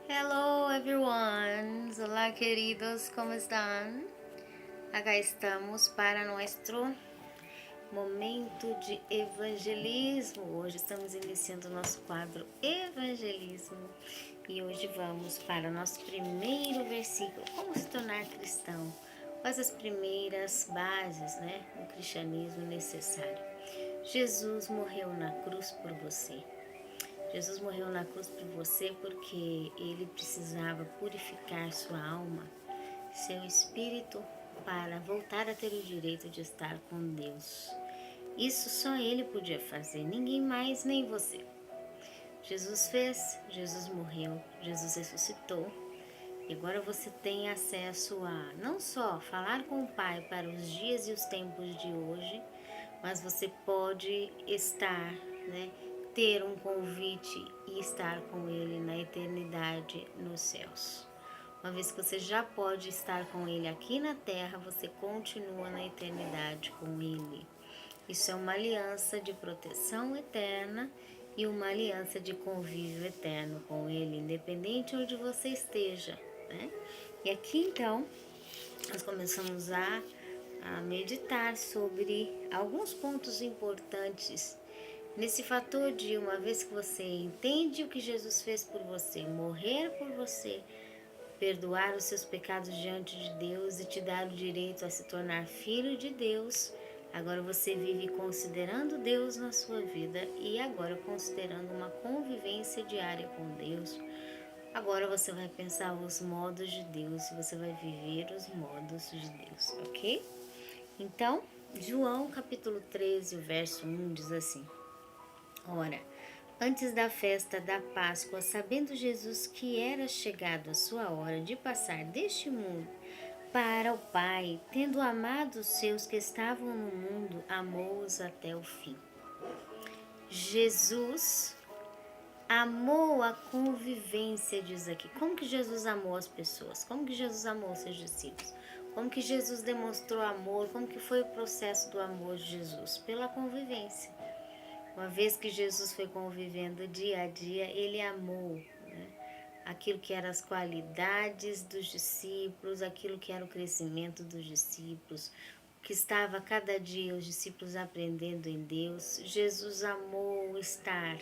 Hello everyone, olá queridos, como estão? Acá estamos para nosso momento de evangelismo. Hoje estamos iniciando o nosso quadro Evangelismo e hoje vamos para o nosso primeiro versículo, como se tornar cristão, quais as primeiras bases, do cristianismo necessário. Jesus morreu na cruz por você. Jesus morreu na cruz por você porque ele precisava purificar sua alma, seu espírito, para voltar a ter o direito de estar com Deus. Isso só ele podia fazer, ninguém mais, nem você. Jesus fez, Jesus morreu, Jesus ressuscitou. E agora você tem acesso a não só falar com o Pai para os dias e os tempos de hoje, mas você pode estar, ter um convite e estar com Ele na eternidade nos céus. Uma vez que você já pode estar com Ele aqui na terra, você continua na eternidade com Ele. Isso é uma aliança de proteção eterna e uma aliança de convívio eterno com Ele, independente onde você esteja, E aqui então, nós começamos a meditar sobre alguns pontos importantes nesse fator de, uma vez que você entende o que Jesus fez por você, morrer por você, perdoar os seus pecados diante de Deus e te dar o direito a se tornar filho de Deus, agora você vive considerando Deus na sua vida e agora considerando uma convivência diária com Deus. Agora você vai pensar os modos de Deus e você vai viver os modos de Deus, ok? Então, João capítulo 13, o verso 1 diz assim: Ora, antes da festa da Páscoa, sabendo Jesus que era chegado a sua hora de passar deste mundo para o Pai, tendo amado os seus que estavam no mundo, amou-os até o fim. Jesus amou a convivência, diz aqui. Como que Jesus amou as pessoas? Como que Jesus amou os seus discípulos? Como que Jesus demonstrou amor? Como que foi o processo do amor de Jesus? Pela convivência. Uma vez que Jesus foi convivendo dia a dia, ele amou aquilo que eram as qualidades dos discípulos, aquilo que era o crescimento dos discípulos, que estava cada dia os discípulos aprendendo em Deus. Jesus amou estar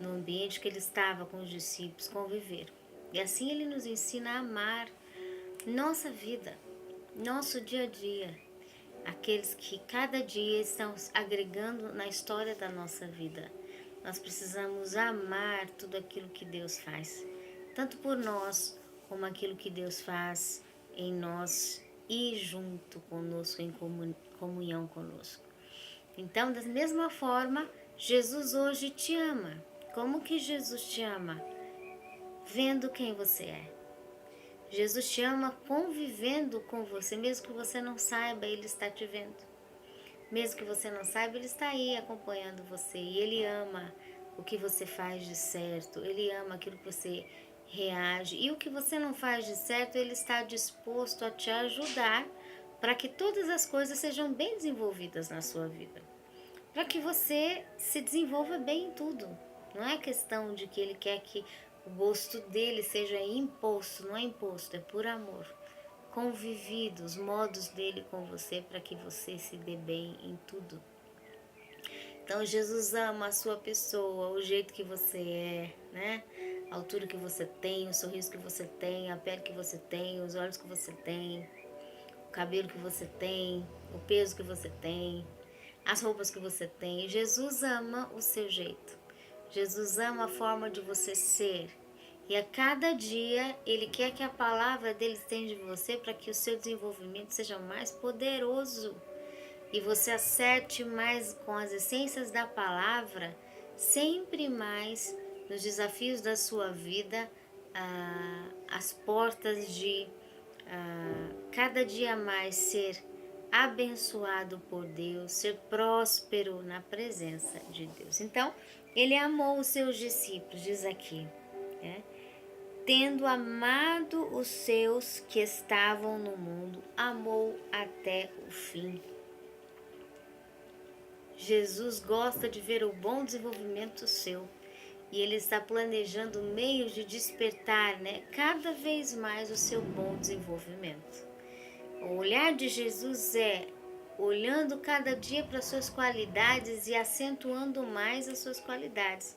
no ambiente que ele estava com os discípulos, conviver. E assim ele nos ensina a amar nossa vida, nosso dia a dia, aqueles que cada dia estão agregando na história da nossa vida. Nós precisamos amar tudo aquilo que Deus faz, tanto por nós como aquilo que Deus faz em nós e junto conosco, em comunhão conosco. Então, da mesma forma, Jesus hoje te ama. Como que Jesus te ama? Vendo quem você é. Jesus te ama convivendo com você, mesmo que você não saiba, Ele está te vendo. Mesmo que você não saiba, Ele está aí acompanhando você. E Ele ama o que você faz de certo, Ele ama aquilo que você reage. E o que você não faz de certo, Ele está disposto a te ajudar para que todas as coisas sejam bem desenvolvidas na sua vida. Para que você se desenvolva bem em tudo. Não é questão de que Ele quer que o gosto dele seja imposto, não é imposto, é por amor. Convivido, os modos dele com você para que você se dê bem em tudo. Então Jesus ama a sua pessoa, o jeito que você é, A altura que você tem, o sorriso que você tem, a pele que você tem, os olhos que você tem, o cabelo que você tem, o peso que você tem, as roupas que você tem. Jesus ama o seu jeito. Jesus ama a forma de você ser. E a cada dia Ele quer que a palavra dele esteja em você para que o seu desenvolvimento seja mais poderoso. E você acerte mais com as essências da palavra, sempre mais nos desafios da sua vida, as portas de cada dia mais ser abençoado por Deus, ser próspero na presença de Deus. Então, Ele amou os seus discípulos, diz aqui, tendo amado os seus que estavam no mundo, amou até o fim. Jesus gosta de ver o bom desenvolvimento seu. E Ele está planejando meios de despertar, né, cada vez mais o seu bom desenvolvimento. O olhar de Jesus é olhando cada dia para as suas qualidades e acentuando mais as suas qualidades,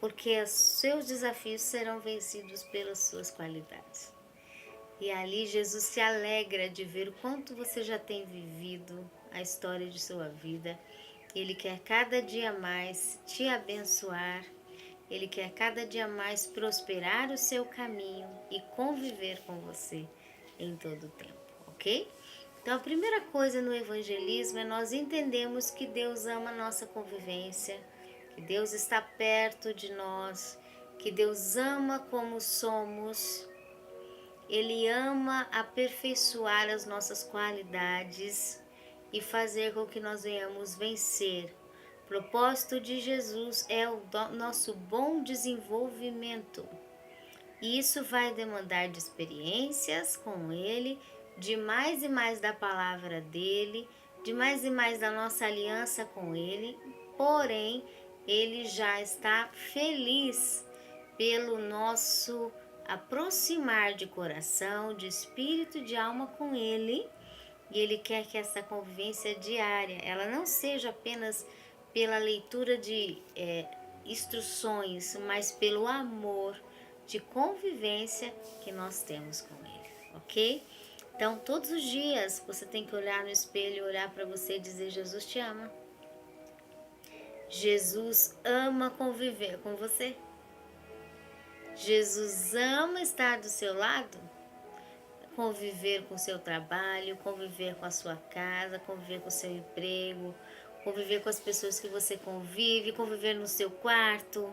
porque os seus desafios serão vencidos pelas suas qualidades. E ali Jesus se alegra de ver o quanto você já tem vivido a história de sua vida. Ele quer cada dia mais te abençoar. Ele quer cada dia mais prosperar o seu caminho e conviver com você em todo o tempo, ok? Então, a primeira coisa no evangelismo é nós entendemos que Deus ama a nossa convivência, que Deus está perto de nós, que Deus ama como somos. Ele ama aperfeiçoar as nossas qualidades e fazer com que nós venhamos vencer. O propósito de Jesus é o nosso bom desenvolvimento. E isso vai demandar de experiências com Ele, de mais e mais da palavra dEle, de mais e mais da nossa aliança com Ele. Porém, Ele já está feliz pelo nosso aproximar de coração, de espírito e de alma com Ele. E Ele quer que essa convivência diária, ela não seja apenas pela leitura de instruções, mas pelo amor de convivência que nós temos com Ele, ok? Então, todos os dias você tem que olhar no espelho, olhar para você e dizer: Jesus te ama. Jesus ama conviver com você. Jesus ama estar do seu lado, conviver com o seu trabalho, conviver com a sua casa, conviver com o seu emprego, conviver com as pessoas que você convive, conviver no seu quarto.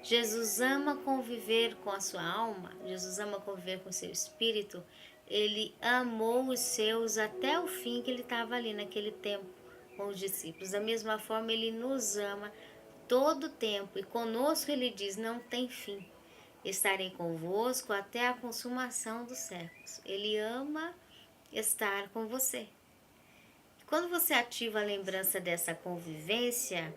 Jesus ama conviver com a sua alma, Jesus ama conviver com o seu espírito. Ele amou os seus até o fim, que ele estava ali naquele tempo com os discípulos. Da mesma forma, ele nos ama todo o tempo e conosco ele diz: não tem fim. Estarei convosco até a consumação dos séculos. Ele ama estar com você. Quando você ativa a lembrança dessa convivência,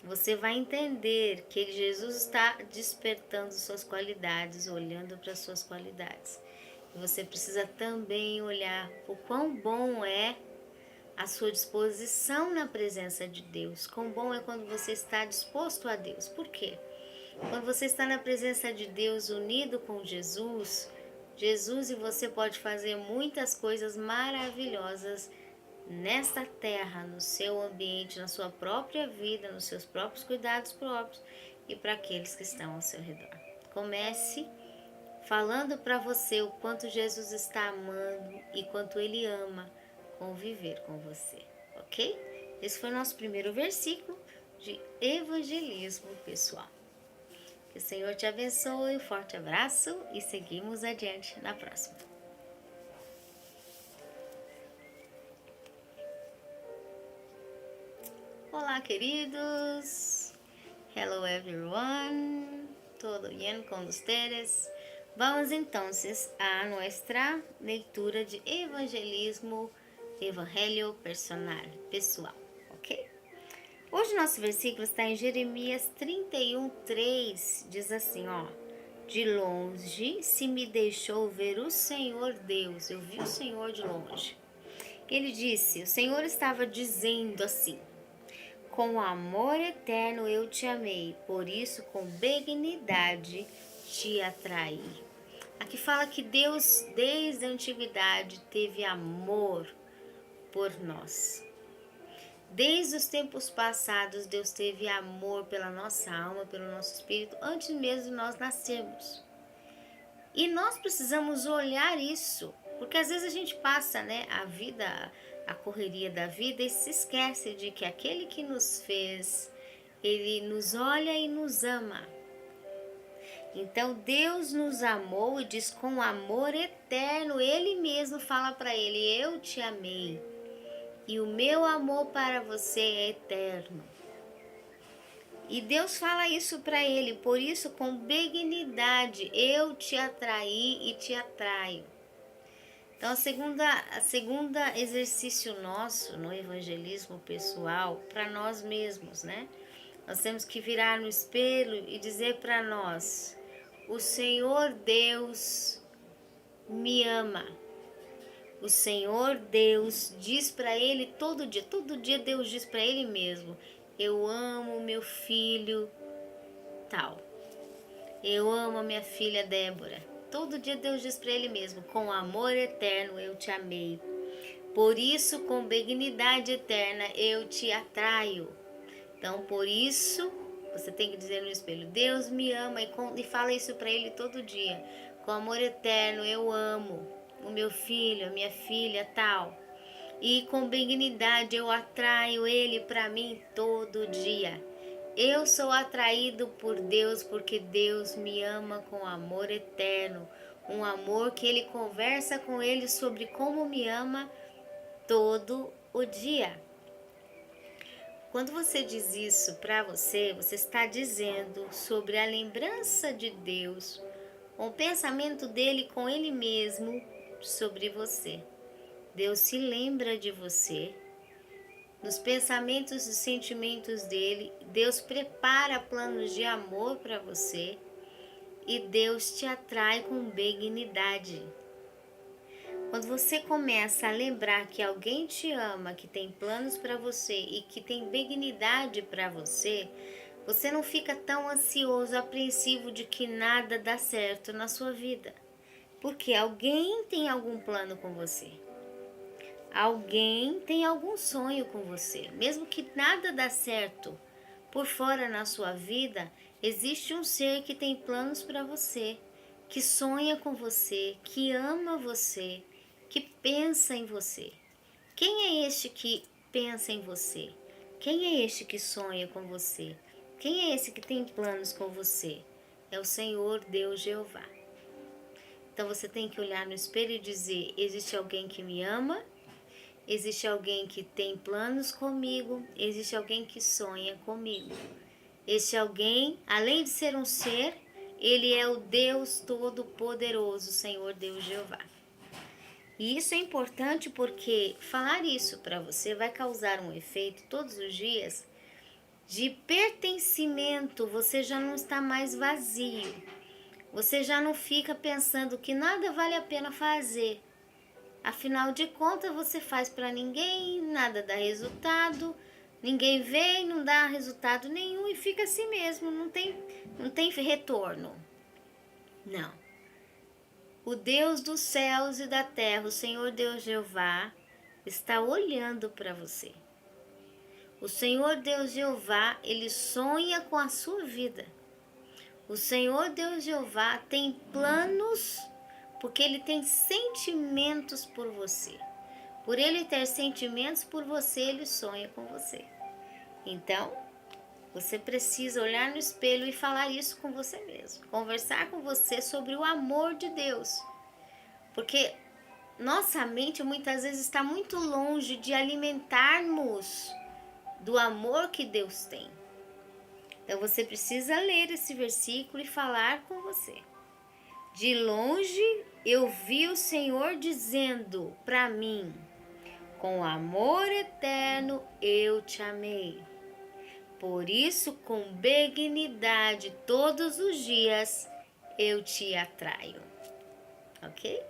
você vai entender que Jesus está despertando suas qualidades, olhando para suas qualidades. E você precisa também olhar o quão bom é a sua disposição na presença de Deus. Quão bom é quando você está disposto a Deus. Por quê? Quando você está na presença de Deus, unido com Jesus, Jesus e você pode fazer muitas coisas maravilhosas nesta terra, no seu ambiente, na sua própria vida, nos seus próprios cuidados próprios e para aqueles que estão ao seu redor. Comece falando para você o quanto Jesus está amando e quanto Ele ama conviver com você, ok? Esse foi o nosso primeiro versículo de evangelismo pessoal. Que o Senhor te abençoe, um forte abraço e seguimos adiante na próxima. Olá, queridos. Hello, everyone. Todo bien con ustedes. Vamos entonces a nuestra leitura de evangelismo, evangelho pessoal, ok? Hoje nosso versículo está em Jeremias 31:3, diz assim, ó: de longe se me deixou ver o Senhor Deus, eu vi o Senhor de longe. Ele disse, o Senhor estava dizendo assim: com amor eterno eu te amei, por isso com benignidade te atraí. Aqui fala que Deus, desde a antiguidade, teve amor por nós. Desde os tempos passados, Deus teve amor pela nossa alma, pelo nosso espírito, antes mesmo de nós nascermos. E nós precisamos olhar isso, porque às vezes a gente passa, né, a vida, a correria da vida e se esquece de que aquele que nos fez, ele nos olha e nos ama. Então Deus nos amou e diz com amor eterno, Ele mesmo fala para ele: eu te amei e o meu amor para você é eterno. E Deus fala isso para ele, por isso com benignidade eu te atraí e te atraio. Então a segunda exercício nosso no evangelismo pessoal para nós mesmos, né? Nós temos que virar no espelho e dizer para nós: o Senhor Deus me ama. O Senhor Deus diz para ele todo dia Deus diz para ele mesmo: eu amo meu filho tal. Eu amo a minha filha Débora. Todo dia Deus diz para ele mesmo: com amor eterno eu te amei. Por isso, com benignidade eterna eu te atraio. Então, por isso, você tem que dizer no espelho: Deus me ama, e fala isso para ele todo dia. Com amor eterno eu amo o meu filho, a minha filha, tal. E com benignidade eu atraio ele para mim todo dia. Eu sou atraído por Deus porque Deus me ama com amor eterno. Um amor que ele conversa com ele sobre como me ama todo o dia. Quando você diz isso para você, você está dizendo sobre a lembrança de Deus, o pensamento dele com ele mesmo sobre você. Deus se lembra de você. Nos pensamentos e sentimentos dele, Deus prepara planos de amor para você e Deus te atrai com benignidade. Quando você começa a lembrar que alguém te ama, que tem planos para você e que tem benignidade para você, você não fica tão ansioso, apreensivo de que nada dá certo na sua vida. Porque alguém tem algum plano com você. Alguém tem algum sonho com você. Mesmo que nada dá certo por fora na sua vida, existe um ser que tem planos para você, que sonha com você, que ama você, que pensa em você. Quem é este que pensa em você? Quem é este que sonha com você? Quem é esse que tem planos com você? É o Senhor Deus Jeová. Então você tem que olhar no espelho e dizer: existe alguém que me ama, existe alguém que tem planos comigo, existe alguém que sonha comigo. Este alguém, além de ser um ser, ele é o Deus Todo-Poderoso, Senhor Deus Jeová. E isso é importante porque falar isso para você vai causar um efeito todos os dias de pertencimento. Você já não está mais vazio. Você já não fica pensando que nada vale a pena fazer. Afinal de contas, você faz para ninguém, nada dá resultado, ninguém vê e não dá resultado nenhum e fica assim mesmo, não tem retorno. Não. O Deus dos céus e da terra, o Senhor Deus Jeová, está olhando para você. O Senhor Deus Jeová, ele sonha com a sua vida. O Senhor Deus Jeová tem planos, porque ele tem sentimentos por você. Por ele ter sentimentos por você, ele sonha com você. Então, você precisa olhar no espelho e falar isso com você mesmo. Conversar com você sobre o amor de Deus. Porque nossa mente muitas vezes está muito longe de alimentarmos do amor que Deus tem. Então você precisa ler esse versículo e falar com você. De longe eu vi o Senhor dizendo para mim: com amor eterno eu te amei. Por isso, com benignidade todos os dias eu te atraio. Ok?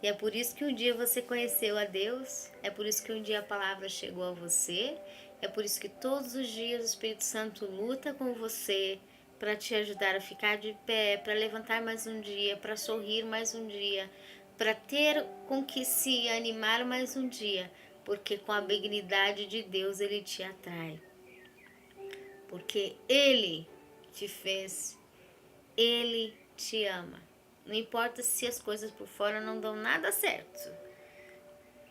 E é por isso que um dia você conheceu a Deus, é por isso que um dia a palavra chegou a você, é por isso que todos os dias o Espírito Santo luta com você para te ajudar a ficar de pé, para levantar mais um dia, para sorrir mais um dia, para ter com que se animar mais um dia, porque com a benignidade de Deus ele te atrai. Porque ele te fez, ele te ama. Não importa se as coisas por fora não dão nada certo.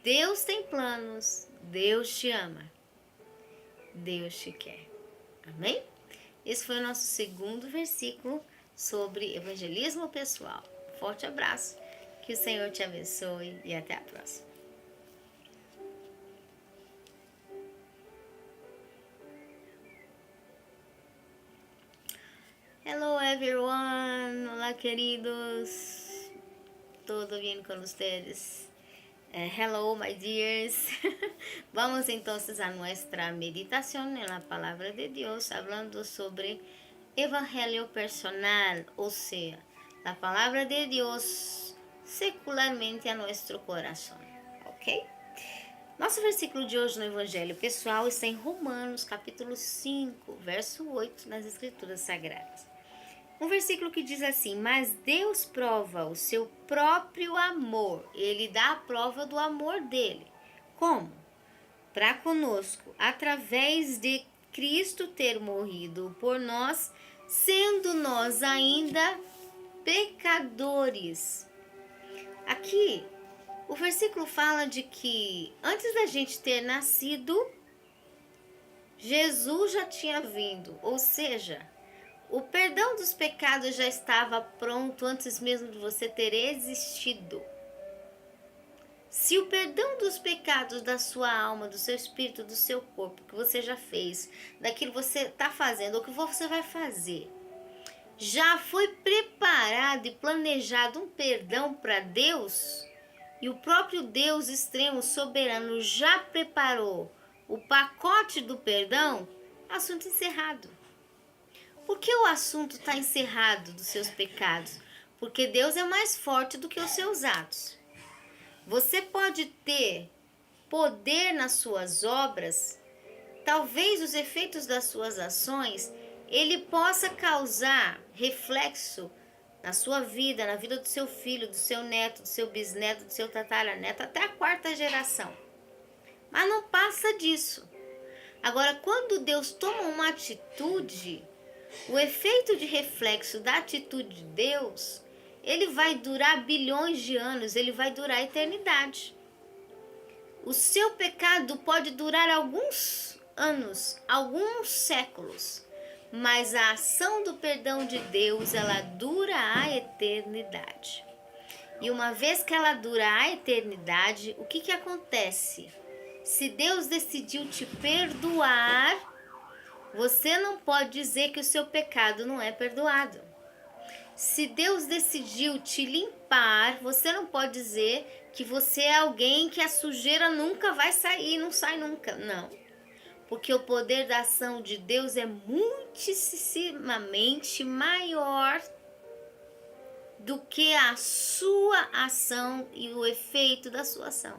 Deus tem planos, Deus te ama, Deus te quer. Amém? Esse foi o nosso segundo versículo sobre evangelismo pessoal. Forte abraço, que o Senhor te abençoe e até a próxima. Hello everyone, hola queridos, todo bien con ustedes. Hello, my dears. Vamos entonces a nuestra meditación en la palabra de Dios, hablando sobre evangelio personal, o sea, la palabra de Dios secularmente a nuestro coração, ok? Nosso versículo de hoje no evangelho pessoal está em Romanos, capítulo 5, verso 8, nas Escrituras Sagradas. Um versículo que diz assim: mas Deus prova o seu próprio amor. Ele dá a prova do amor dele. Como? Para conosco, através de Cristo ter morrido por nós, sendo nós ainda pecadores. Aqui, o versículo fala de que antes da gente ter nascido, Jesus já tinha vindo, ou seja, o perdão dos pecados já estava pronto antes mesmo de você ter existido. Se o perdão dos pecados da sua alma, do seu espírito, do seu corpo, que você já fez, daquilo que você está fazendo ou que você vai fazer, já foi preparado e planejado um perdão para Deus, e o próprio Deus extremo, soberano, já preparou o pacote do perdão, assunto encerrado. Por que o assunto está encerrado dos seus pecados? Porque Deus é mais forte do que os seus atos. Você pode ter poder nas suas obras, talvez os efeitos das suas ações, ele possa causar reflexo na sua vida, na vida do seu filho, do seu neto, do seu bisneto, do seu tataraneto, até a quarta geração. Mas não passa disso. Agora, quando Deus toma uma atitude, o efeito de reflexo da atitude de Deus, ele vai durar bilhões de anos, ele vai durar a eternidade. O seu pecado pode durar alguns anos, alguns séculos, mas a ação do perdão de Deus, ela dura a eternidade. E uma vez que ela dura a eternidade, o que acontece? Se Deus decidiu te perdoar, você não pode dizer que o seu pecado não é perdoado. Se Deus decidiu te limpar, você não pode dizer que você é alguém que a sujeira nunca vai sair, não sai nunca. Não. Porque o poder da ação de Deus é muitíssimamente maior do que a sua ação e o efeito da sua ação.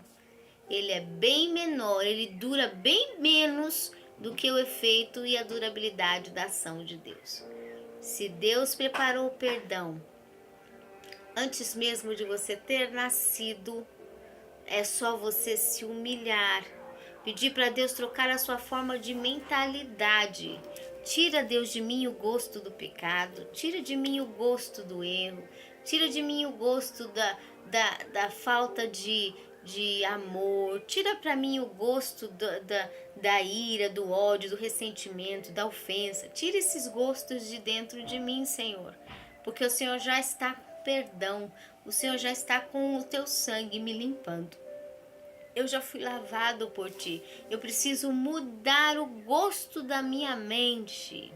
Ele é bem menor, ele dura bem menos do que o efeito e a durabilidade da ação de Deus. Se Deus preparou o perdão antes mesmo de você ter nascido, é só você se humilhar, pedir para Deus trocar a sua forma de mentalidade. Tira, Deus, de mim o gosto do pecado, tira de mim o gosto do erro, tira de mim o gosto da falta de amor, tira para mim o gosto da ira, do ódio, do ressentimento, da ofensa. Tira esses gostos de dentro de mim, Senhor, porque o Senhor já está com perdão, o Senhor já está com o teu sangue me limpando. Eu já fui lavado por ti. Eu preciso mudar o gosto da minha mente,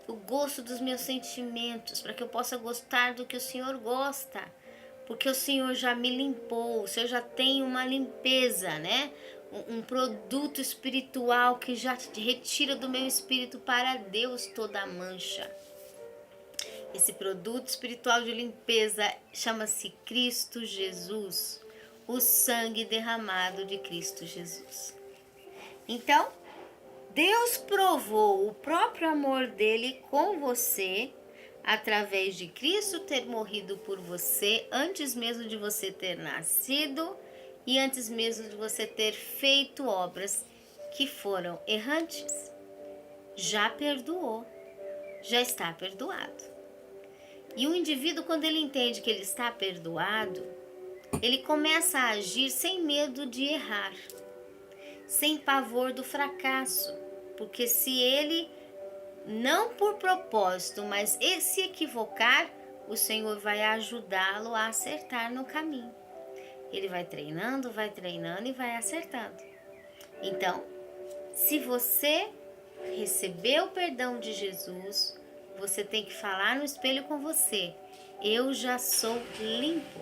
o gosto dos meus sentimentos, para que eu possa gostar do que o Senhor gosta. Porque o Senhor já me limpou, o Senhor já tem uma limpeza, né? Um produto espiritual que já retira do meu espírito para Deus toda a mancha. Esse produto espiritual de limpeza chama-se Cristo Jesus, o sangue derramado de Cristo Jesus. Então, Deus provou o próprio amor dele com você, através de Cristo ter morrido por você antes mesmo de você ter nascido e antes mesmo de você ter feito obras que foram errantes. Já perdoou, já está perdoado. E o indivíduo, quando ele entende que ele está perdoado, ele começa a agir sem medo de errar, sem pavor do fracasso, porque se ele não por propósito, mas se equivocar, o Senhor vai ajudá-lo a acertar no caminho. Ele vai treinando e vai acertando. Então, se você recebeu o perdão de Jesus, você tem que falar no espelho com você: eu já sou limpo,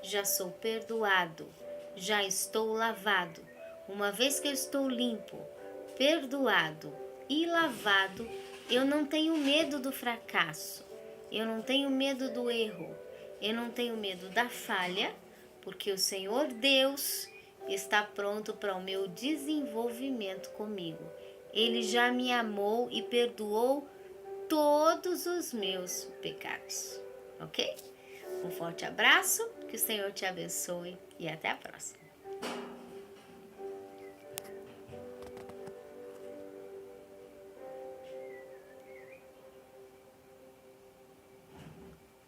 já sou perdoado, já estou lavado. Uma vez que eu estou limpo, perdoado e lavado, eu não tenho medo do fracasso, eu não tenho medo do erro, eu não tenho medo da falha, porque o Senhor Deus está pronto para o meu desenvolvimento comigo. Ele já me amou e perdoou todos os meus pecados, ok? Um forte abraço, que o Senhor te abençoe e até a próxima.